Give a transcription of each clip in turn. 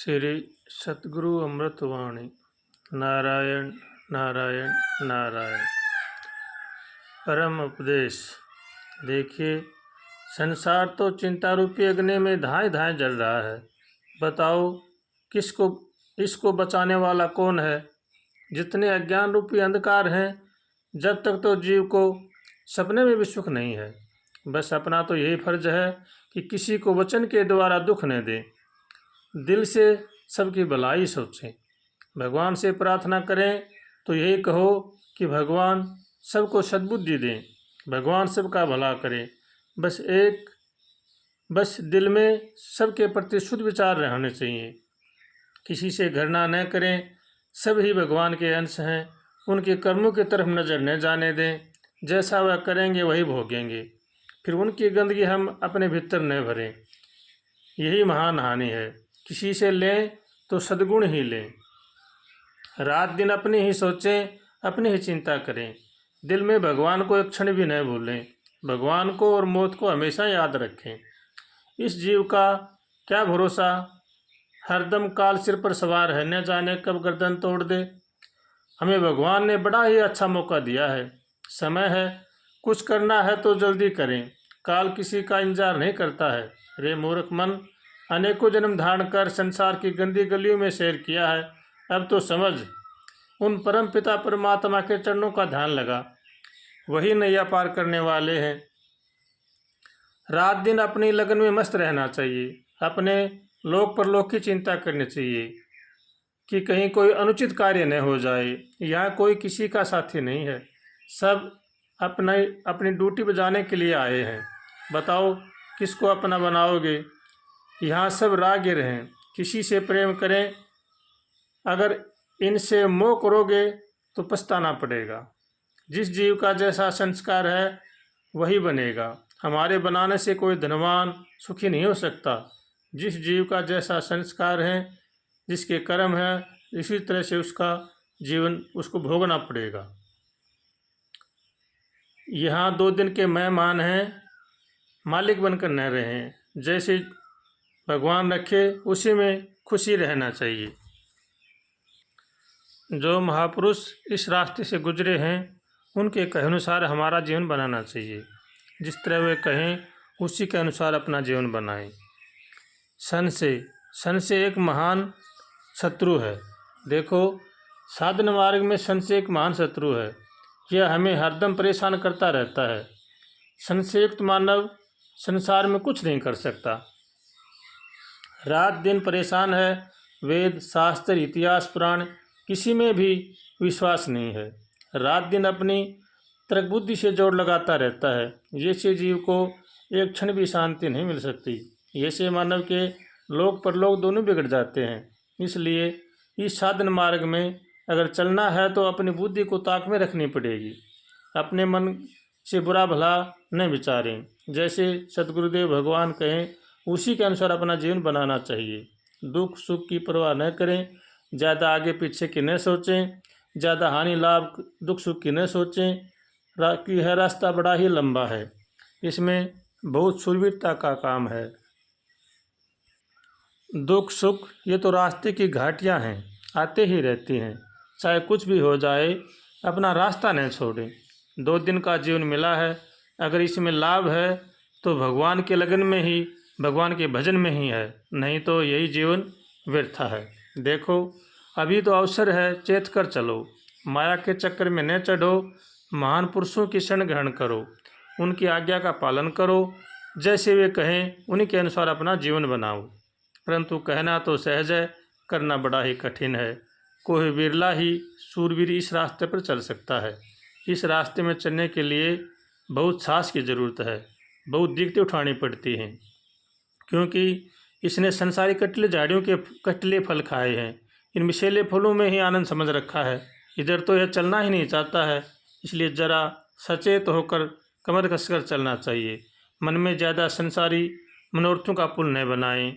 श्री सतगुरु अमृतवाणी। नारायण नारायण नारायण। परम उपदेश। देखिए, संसार तो चिंता रूपी अग्नि में धाए धाए जल रहा है। बताओ किसको इसको बचाने वाला कौन है? जितने अज्ञान रूपी अंधकार हैं, जब तक तो जीव को सपने में भी सुख नहीं है। बस अपना तो यही फर्ज है कि किसी को वचन के द्वारा दुख न दें, दिल से सबकी भलाई सोचें। भगवान से प्रार्थना करें तो यही कहो कि भगवान सबको सद्बुद्धि दें, भगवान सबका भला करें। बस दिल में सबके प्रति शुद्ध विचार रहने चाहिए। किसी से घृणा न करें, सब ही भगवान के अंश हैं। उनके कर्मों की तरफ नज़र न जाने दें, जैसा वह करेंगे वही भोगेंगे। फिर उनकी गंदगी हम अपने भीतर न भरें, यही महान हानि है। किसी से लें तो सद्गुण ही लें। रात दिन अपनी ही सोचें, अपनी ही चिंता करें। दिल में भगवान को एक क्षण भी न भूलें। भगवान को और मौत को हमेशा याद रखें। इस जीव का क्या भरोसा, हरदम काल सिर पर सवार है, न जाने कब गर्दन तोड़ दे। हमें भगवान ने बड़ा ही अच्छा मौका दिया है। समय है, कुछ करना है तो जल्दी करें। काल किसी का इंतजार नहीं करता है। रे मूर्ख मन, अनेकों जन्म धारण कर संसार की गंदी गलियों में सैर किया है। अब तो समझ, उन परम पिता परमात्मा के चरणों का ध्यान लगा, वही नैया पार करने वाले हैं। रात दिन अपनी लगन में मस्त रहना चाहिए। अपने लोक परलोक की चिंता करनी चाहिए कि कहीं कोई अनुचित कार्य न हो जाए। यहाँ कोई किसी का साथी नहीं है, सब अपनी ड्यूटी बजाने के लिए आए हैं। बताओ किसको अपना बनाओगे? यहाँ सब रागिर हैं। किसी से प्रेम करें, अगर इनसे मोह करोगे तो पछताना पड़ेगा। जिस जीव का जैसा संस्कार है वही बनेगा। हमारे बनाने से कोई धनवान सुखी नहीं हो सकता। जिस जीव का जैसा संस्कार है, जिसके कर्म है, इसी तरह से उसका जीवन उसको भोगना पड़ेगा। यहाँ 2 दिन के मेहमान हैं, मालिक बनकर न रहें। जैसे भगवान रखे उसी में खुशी रहना चाहिए। जो महापुरुष इस रास्ते से गुजरे हैं, उनके कहे अनुसार हमारा जीवन बनाना चाहिए। जिस तरह वे कहें उसी के अनुसार अपना जीवन बनाएं। संशय एक महान शत्रु है। देखो, साधन मार्ग में संशय एक महान शत्रु है। यह हमें हरदम परेशान करता रहता है। संशययुक्त मानव संसार में कुछ नहीं कर सकता। रात दिन परेशान है। वेद शास्त्र इतिहास पुराण किसी में भी विश्वास नहीं है। रात दिन अपनी तर्क बुद्धि से जोर लगाता रहता है। ऐसे जीव को एक क्षण भी शांति नहीं मिल सकती। ऐसे मानव के लोक परलोक दोनों बिगड़ जाते हैं। इसलिए इस साधन मार्ग में अगर चलना है तो अपनी बुद्धि को ताक में रखनी पड़ेगी। अपने मन से बुरा भला न विचारें। जैसे सतगुरुदेव भगवान कहें उसी के अनुसार अपना जीवन बनाना चाहिए। दुख सुख की परवाह न करें, ज़्यादा आगे पीछे की न सोचें, ज़्यादा हानि लाभ दुख सुख की न सोचें। कि यह रास्ता बड़ा ही लंबा है, इसमें बहुत शूरवीरता का काम है। दुख सुख ये तो रास्ते की घाटियाँ हैं, आते ही रहती हैं। चाहे कुछ भी हो जाए, अपना रास्ता न छोड़ें। 2 दिन का जीवन मिला है, अगर इसमें लाभ है तो भगवान के लगन में ही, भगवान के भजन में ही है, नहीं तो यही जीवन व्यर्थ है। देखो, अभी तो अवसर है, चेत कर चलो। माया के चक्कर में न चढ़ो। महान पुरुषों की शरण ग्रहण करो, उनकी आज्ञा का पालन करो। जैसे वे कहें उन्हीं के अनुसार अपना जीवन बनाओ। परंतु कहना तो सहज है, करना बड़ा ही कठिन है। कोई बिरला ही सूरवीर इस रास्ते पर चल सकता है। इस रास्ते में चलने के लिए बहुत साहस की ज़रूरत है, बहुत दिक्कतें उठानी पड़ती हैं, क्योंकि इसने संसारी कटले झाड़ियों के कटले फल खाए हैं। इन विषैले फलों में ही आनंद समझ रखा है। इधर तो यह चलना ही नहीं चाहता है। इसलिए जरा सचेत होकर कमर कसकर चलना चाहिए। मन में ज़्यादा संसारी मनोरथों का पुल न बनाएं।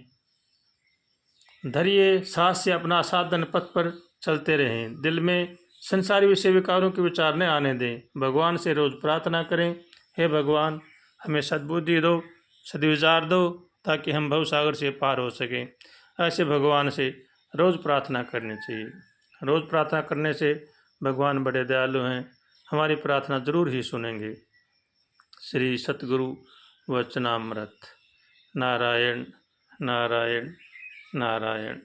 धैर्य साहस से अपना साधन पथ पर चलते रहें। दिल में संसारी विषय विकारों के विचार न आने दें। भगवान से रोज़ प्रार्थना करें, हे भगवान हमें सद्बुद्धि दो, सद्विचार दो, ताकि हम भवसागर से पार हो सकें। ऐसे भगवान से रोज़ प्रार्थना करनी चाहिए। रोज़ प्रार्थना करने से भगवान बड़े दयालु हैं, हमारी प्रार्थना जरूर ही सुनेंगे। श्री सतगुरु वचनामृत। नारायण नारायण नारायण।